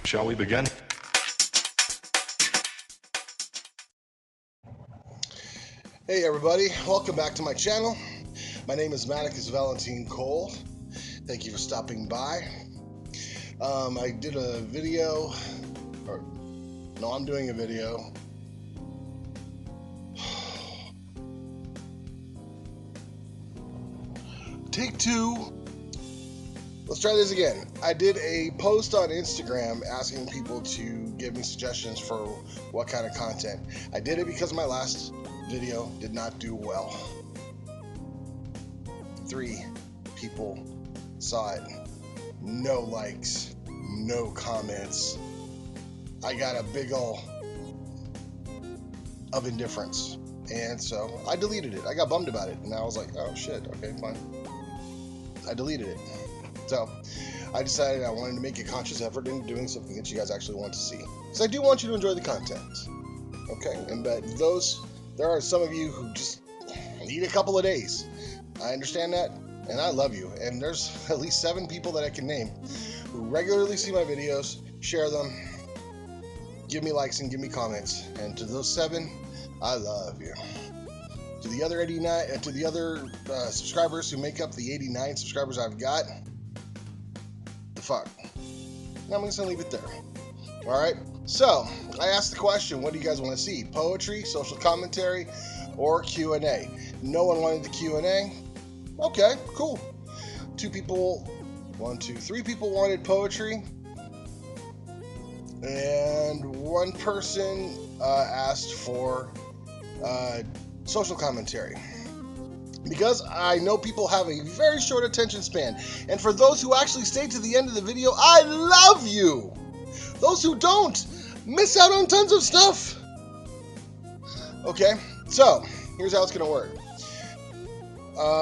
Shall we begin? Hey everybody, welcome back to my channel. My name is Maticus Valentine Cole. Thank you for stopping by. I did a video, I'm doing a video. Take two. Let's try this again. I did a post on Instagram asking people to give me suggestions for what kind of content. I did it because my last video did not do well. 3 people saw it. No likes, no comments. I got a big ol' of indifference. And so I deleted it. I got bummed about it. And I was like, oh shit, okay, fine. I deleted it. So I decided I wanted to make a conscious effort in doing something that you guys actually want to see. Because I do want you to enjoy the content. Okay? And but there are some of you who just need a couple of days. I understand that. And I love you. And there's at least 7 people that I can name who regularly see my videos, share them, give me likes and give me comments. And to those 7, I love you. To the other 89, to the other subscribers who make up the 89 subscribers I've got, the fuck. Now I'm just gonna leave it there. All right. So I asked the question: what do you guys want to see? Poetry, social commentary, or Q&A? No one wanted the Q&A. Okay, cool. 3 people wanted poetry, and 1 person asked for social commentary. Because I know people have a very short attention span, and for those who actually stay to the end of the video, I love you. Those who don't miss out on tons of stuff. Okay, so here's how it's gonna work.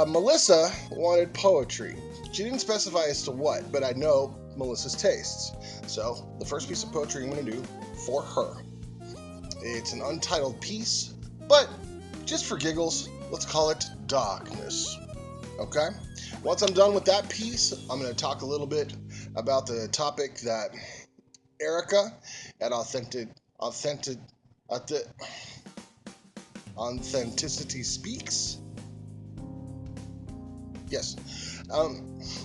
Melissa wanted poetry. She didn't specify as to what, but I know Melissa's tastes. So the first piece of poetry I'm gonna do for her. It's an untitled piece, but just for giggles, let's call it Darkness. Okay? Once I'm done with that piece, I'm going to talk a little bit about the topic that Erica at Authenticity Speaks. Yes.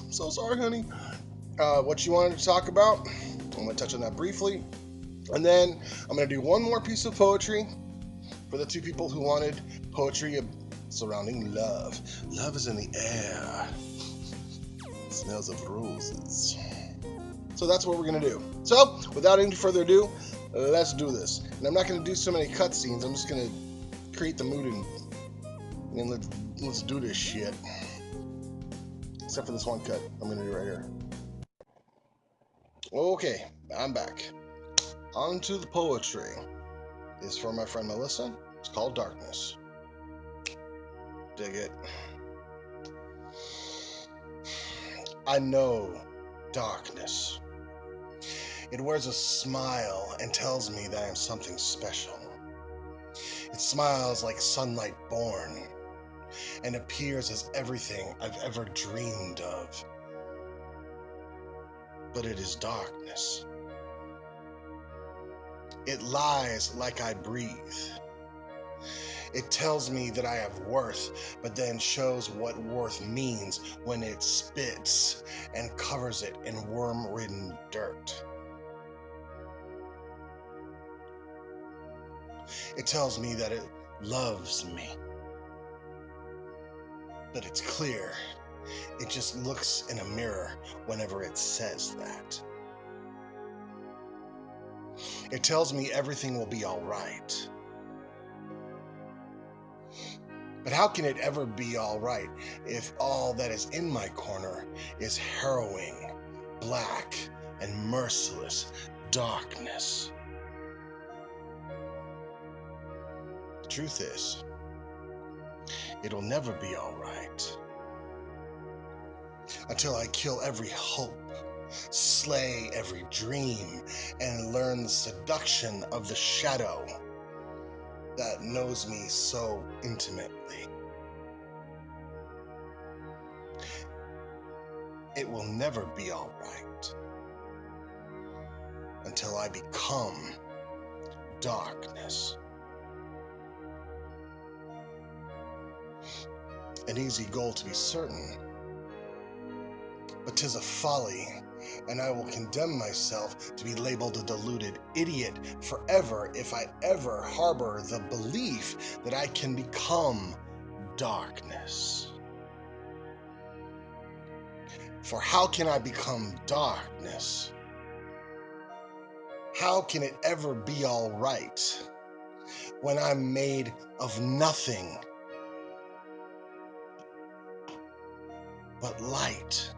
So sorry, honey. What she wanted to talk about. I'm going to touch on that briefly. And then I'm going to do one more piece of poetry for the 2 people who wanted poetry surrounding love. Love is in the air. It smells of roses. So that's what we're going to do. So, without any further ado, let's do this. And I'm not going to do so many cutscenes. I'm just going to create the mood and let's do this shit. Except for this one cut I'm going to do right here. Okay, I'm back. On to the poetry. It's from my friend Melissa. It's called Darkness. Dig it. I know darkness. It wears a smile and tells me that I am something special. It smiles like sunlight born and appears as everything I've ever dreamed of. But it is darkness. It lies like I breathe. It tells me that I have worth, but then shows what worth means when it spits and covers it in worm-ridden dirt. It tells me that it loves me. But it's clear. It just looks in a mirror whenever it says that. It tells me everything will be all right. But how can it ever be all right if all that is in my corner is harrowing, black, and merciless darkness? The truth is, it'll never be all right until I kill every hope, slay every dream, and learn the seduction of the shadow that knows me so intimately. It will never be all right until I become darkness. An easy goal to be certain, but 'tis a folly, and I will condemn myself to be labeled a deluded idiot forever if I ever harbor the belief that I can become darkness. For how can I become darkness? How can it ever be all right when I'm made of nothing but light?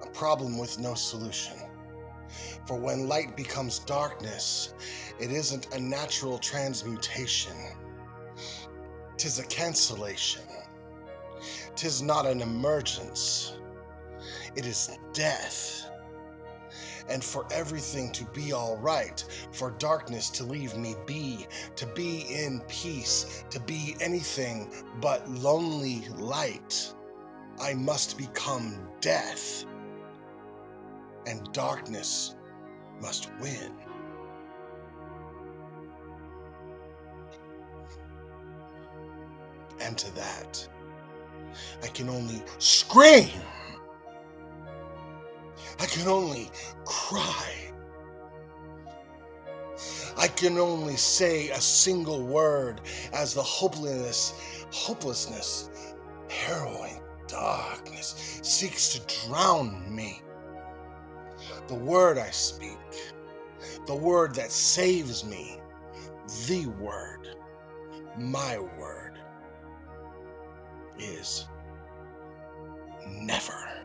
A problem with no solution. For when light becomes darkness, it isn't a natural transmutation. 'Tis a cancellation. 'Tis not an emergence. It is death. And for everything to be all right, for darkness to leave me be, to be in peace, to be anything but lonely light, I must become death. And darkness must win. And to that, I can only scream. I can only cry. I can only say a single word as the hopelessness, harrowing darkness seeks to drown me. The word I speak, the word that saves me, the word, my word, is never.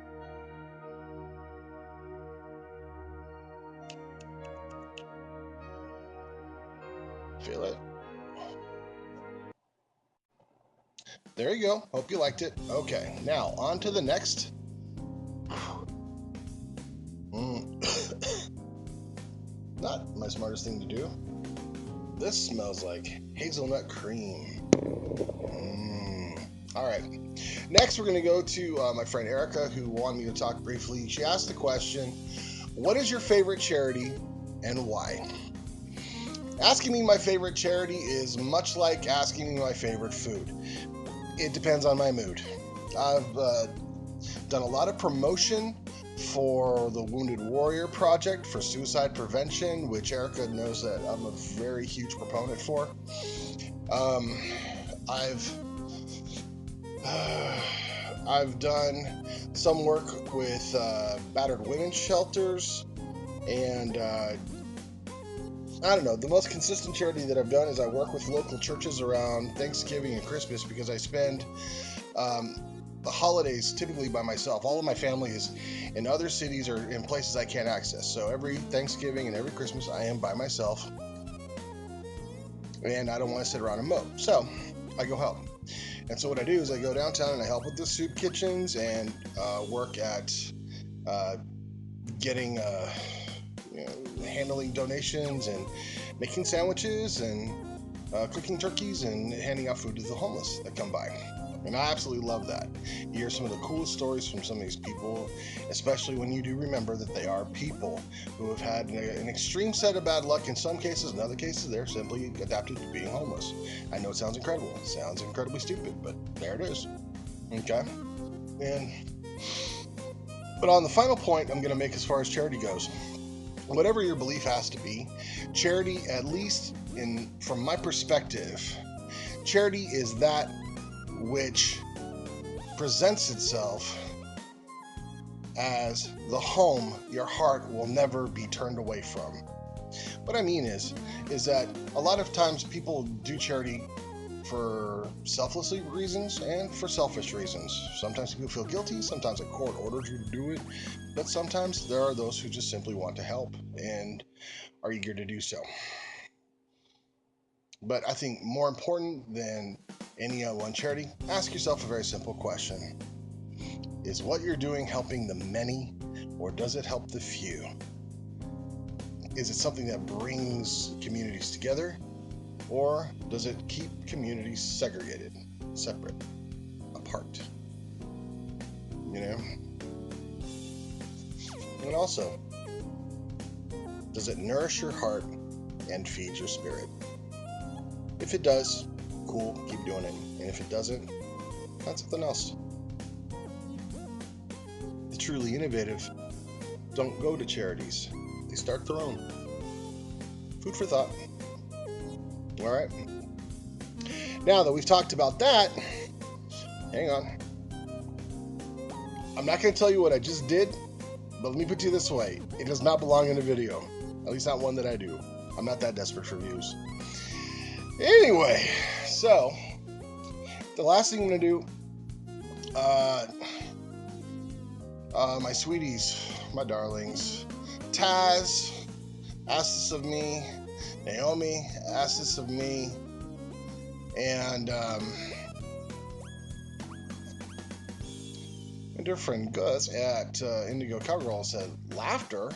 Feel it? There you go. Hope you liked it. Okay, now on to the next. Not my smartest thing to do. This smells like hazelnut cream. All right. Next, we're going to go to my friend Erica, who wanted me to talk briefly. She asked the question, what is your favorite charity and why? Asking me my favorite charity is much like asking me my favorite food. It depends on my mood. I've done a lot of promotion for the Wounded Warrior Project for suicide prevention, which Erica knows that I'm a very huge proponent for. I've done some work with battered women's shelters, and I don't know, the most consistent charity that I've done is I work with local churches around Thanksgiving and Christmas because I spend the holidays typically by myself. All of my family is in other cities or in places I can't access. So every Thanksgiving and every Christmas I am by myself, and I don't want to sit around and mope. So I go help. And so what I do is I go downtown and I help with the soup kitchens and work at getting, handling donations and making sandwiches and cooking turkeys and handing out food to the homeless that come by. And I absolutely love that. You hear some of the coolest stories from some of these people, especially when you do remember that they are people who have had an extreme set of bad luck in some cases. In other cases, they're simply adapted to being homeless. I know it sounds incredible. It sounds incredibly stupid, but there it is. Okay? But on the final point I'm going to make as far as charity goes, whatever your belief has to be, charity, at least from my perspective, charity is that which presents itself as the home your heart will never be turned away from. What I mean is that a lot of times people do charity for selfless reasons and for selfish reasons. Sometimes people feel guilty, sometimes a court orders you to do it, but sometimes there are those who just simply want to help and are eager to do so. But I think more important than any one charity, ask yourself a very simple question. Is what you're doing helping the many, or does it help the few? Is it something that brings communities together, or does it keep communities segregated, separate, apart? And also, Does it nourish your heart and feed your spirit? If it does, cool, keep doing it. And if it doesn't, find something else. The truly innovative don't go to charities. They start their own. Food for thought. All right. Now that we've talked about that, hang on. I'm not going to tell you what I just did, but let me put it this way. It does not belong in a video. At least not one that I do. I'm not that desperate for views. Anyway, so the last thing I'm going to do, my sweeties, my darlings, Taz asked this of me, Naomi asked this of me, and my dear friend Gus at Indigo Cowgirl said, laughter?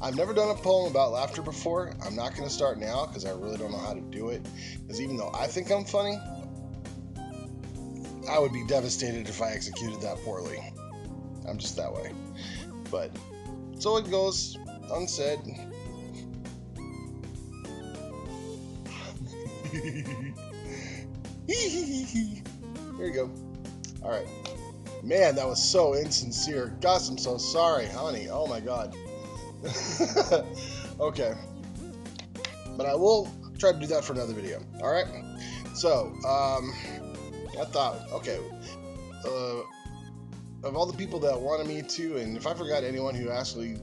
I've never done a poem about laughter before. I'm not going to start now because I really don't know how to do it. Because even though I think I'm funny, I would be devastated if I executed that poorly. I'm just that way. But, so it goes unsaid. There you go. Alright. Man, that was so insincere. Gus, I'm so sorry, honey. Oh my god. Okay. But I will try to do that for another video. Alright? So, I thought, okay, of all the people that wanted me to, and if I forgot anyone who asked me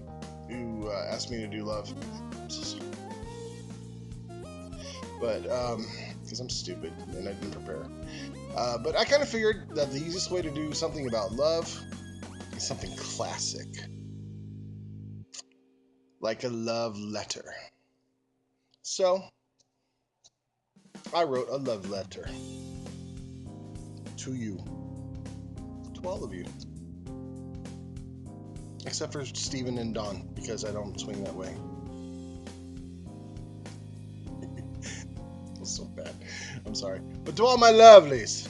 to do love, I'm so sorry. But, because I'm stupid and I didn't prepare. But I kind of figured that the easiest way to do something about love is something classic. Like a love letter. So, I wrote a love letter to you. To all of you. Except for Steven and Dawn, because I don't swing that way. That's so bad. I'm sorry. But to all my lovelies,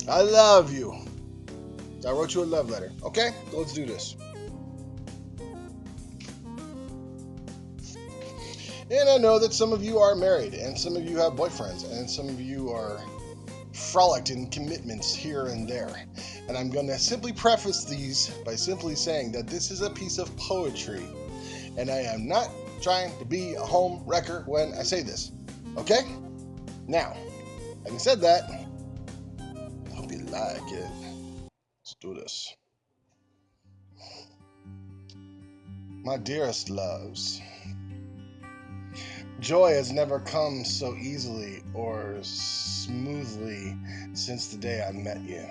I love you. I wrote you a love letter. Okay? So let's do this. And I know that some of you are married, and some of you have boyfriends, and some of you are frolicked in commitments here and there. And I'm going to simply preface these by simply saying that this is a piece of poetry, and I am not trying to be a home wrecker when I say this. Okay? Now, having said that, I hope you like it. Let's do this. My dearest loves, joy has never come so easily or smoothly since the day I met you.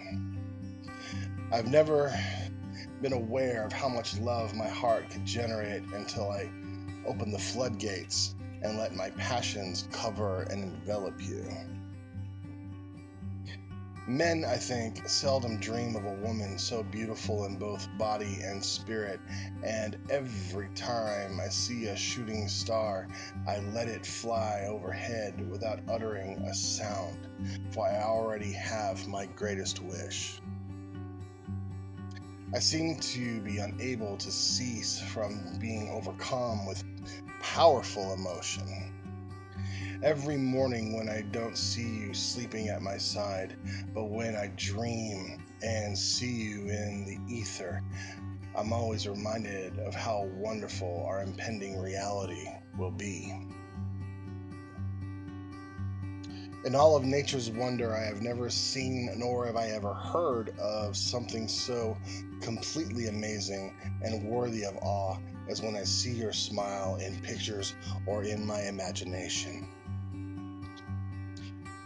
I've never been aware of how much love my heart could generate until I opened the floodgates and let my passions cover and envelop you. Men, I think, seldom dream of a woman so beautiful in both body and spirit, and every time I see a shooting star, I let it fly overhead without uttering a sound, for I already have my greatest wish. I seem to be unable to cease from being overcome with powerful emotion. Every morning when I don't see you sleeping at my side, but when I dream and see you in the ether, I'm always reminded of how wonderful our impending reality will be. In all of nature's wonder, I have never seen nor have I ever heard of something so completely amazing and worthy of awe as when I see your smile in pictures or in my imagination.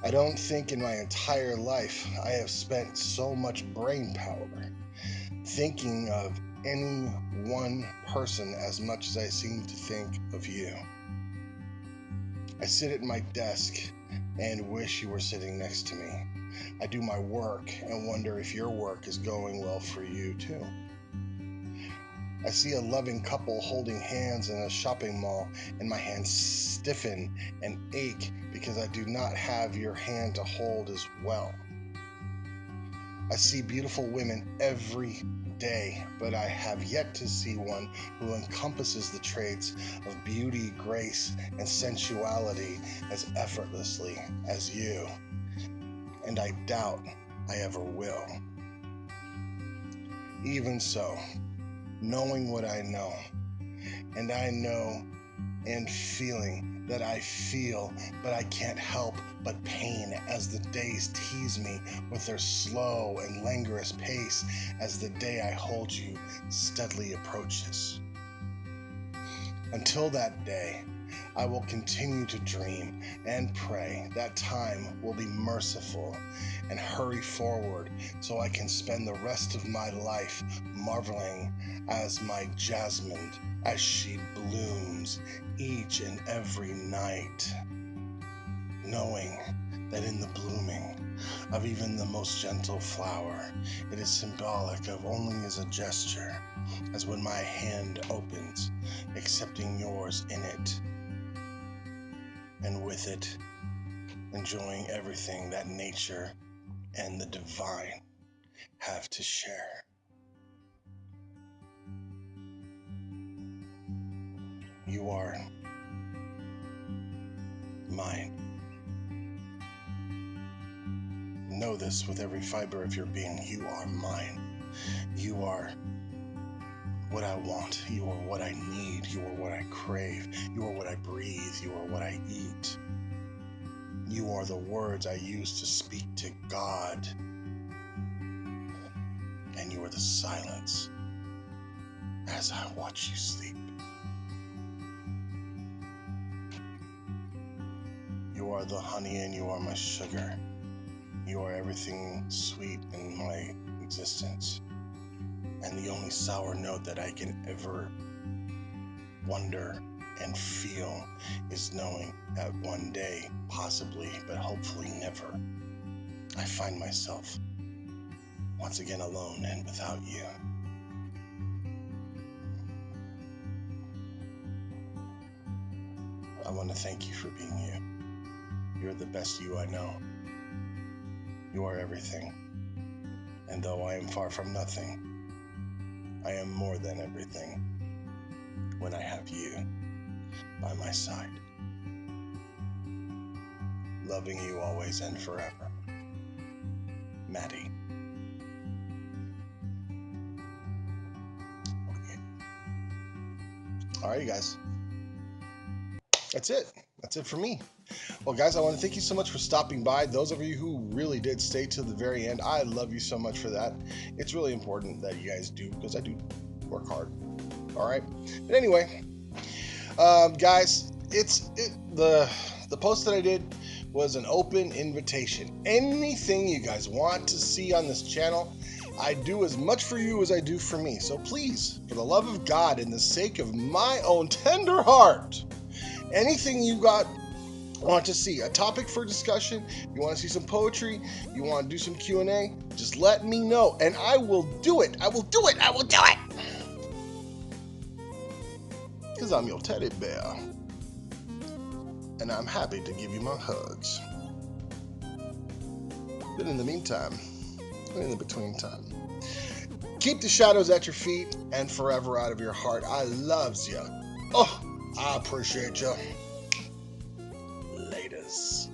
I don't think in my entire life I have spent so much brain power thinking of any one person as much as I seem to think of you. I sit at my desk and wish you were sitting next to me. I do my work and wonder if your work is going well for you too. I see a loving couple holding hands in a shopping mall, and my hands stiffen and ache because I do not have your hand to hold as well. I see beautiful women every day, but I have yet to see one who encompasses the traits of beauty, grace, and sensuality as effortlessly as you. And I doubt I ever will. Even so, knowing what I know, and I know and feeling that I feel, but I can't help but pain as the days tease me with their slow and languorous pace as the day I hold you steadily approaches. Until that day, I will continue to dream and pray that time will be merciful and hurry forward so I can spend the rest of my life marveling as my Jasmine as she blooms each and every night, knowing that in the blooming of even the most gentle flower, it is symbolic of only as a gesture, as when my hand opens, accepting yours in it, and with it, enjoying everything that nature and the divine have to share. You are mine. Know this with every fiber of your being. You are mine. You are what I want. You are what I need. You are what I crave. You are what I breathe. You are what I eat. You are the words I use to speak to God. And you are the silence as I watch you sleep. You are the honey and you are my sugar. You are everything sweet in my existence. And the only sour note that I can ever wonder and feel is knowing that one day, possibly, but hopefully never, I find myself once again alone and without you. I want to thank you for being you. You're the best you I know. You are everything. And though I am far from nothing, I am more than everything when I have you by my side. Loving you always and forever. Maddie. Okay. All right, you guys. That's it. That's it for me. Well, guys, I want to thank you so much for stopping by. Those of you who really did stay to the very end, I love you so much for that. It's really important that you guys do, because I do work hard. All right. But anyway, guys, the post that I did was an open invitation. Anything you guys want to see on this channel, I do as much for you as I do for me. So please, for the love of God and the sake of my own tender heart, anything you want to see, a topic for discussion, you want to see some poetry, you want to do some Q&A, just let me know and I will do it. I will do it. I will do it. Because I'm your teddy bear. And I'm happy to give you my hugs. But in the meantime, in the between time, keep the shadows at your feet and forever out of your heart. I loves you. Oh, I appreciate you. Laters.